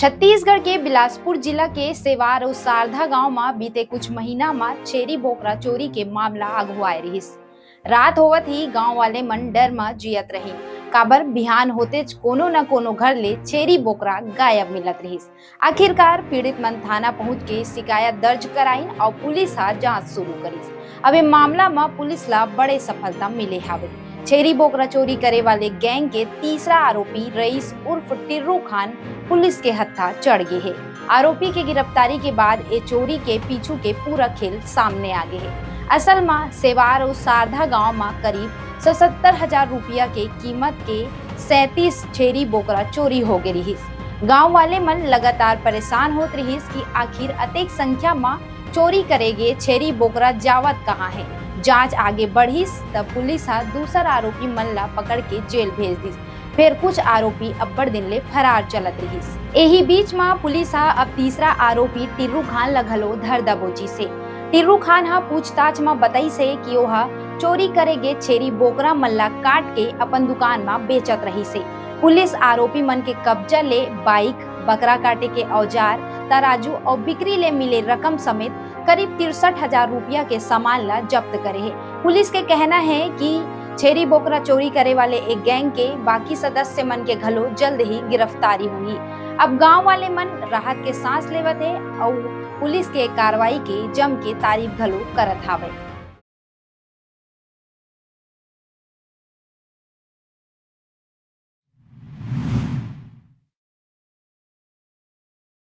छत्तीसगढ़ के बिलासपुर जिला के सेवार और सारधा गांव में बीते कुछ महीना में छेरी बोकरा चोरी के मामला अगुआए रहिस। रात होवत ही गांव वाले मन डर में जियत रही, काबर बिहान होते कोनो न कोनो घर ले छेरी बोकरा गायब मिलत रहिस। आखिरकार पीड़ित मन थाना पहुंच के शिकायत दर्ज कराइन और पुलिस हा जांच शुरू करिस। अब मामला में पुलिस ला बड़े सफलता मिले हावे। छेरी बोकरा चोरी करे वाले गैंग के तीसरा आरोपी रईस उर्फ टिर्रू खान पुलिस के हत्था चढ़ गए है। आरोपी के गिरफ्तारी के बाद ये चोरी के पीछू के पूरा खेल सामने आ गए है। असल में सेवार और सारधा गांव में करीब 77,000 रुपया के कीमत के 37 छेरी बोकरा चोरी हो गए रहिस। गांव वाले मन लगातार परेशान होत रहिस कि आखिर अतेक संख्या में चोरी करेगे छेरी बोकरा जावत कहाँ है। जांच आगे बढ़िस तब पुलिस हा दूसरा आरोपी मन ला पकड़ के जेल भेज दिस। फिर कुछ आरोपी अब्बड़ दिन ले फरार चलत रहिस। यही बीच में पुलिस हा अब तीसरा आरोपी टिर्रू खान ला घलो धर दबोची से। टिर्रू खान हा पूछताछ में बताई से कि ओहा चोरी करेगे छेरी बोकरा मन ला काट के अपन दुकान में बेचत रही से। पुलिस आरोपी मन के कब्जा ले बाइक, बकरा काटे के औजार, तराजू और बिक्री ले मिले रकम समेत करीब 63,000 रुपया के सामान ला जब्त करे है। पुलिस के कहना है कि छेरी बोकरा चोरी करे वाले एक गैंग के बाकी सदस्य मन के घलो जल्द ही गिरफ्तारी हुई। अब गांव वाले मन राहत के सांस लेवत है और पुलिस के कार्रवाई के जम के तारीफ घलो करत हावे।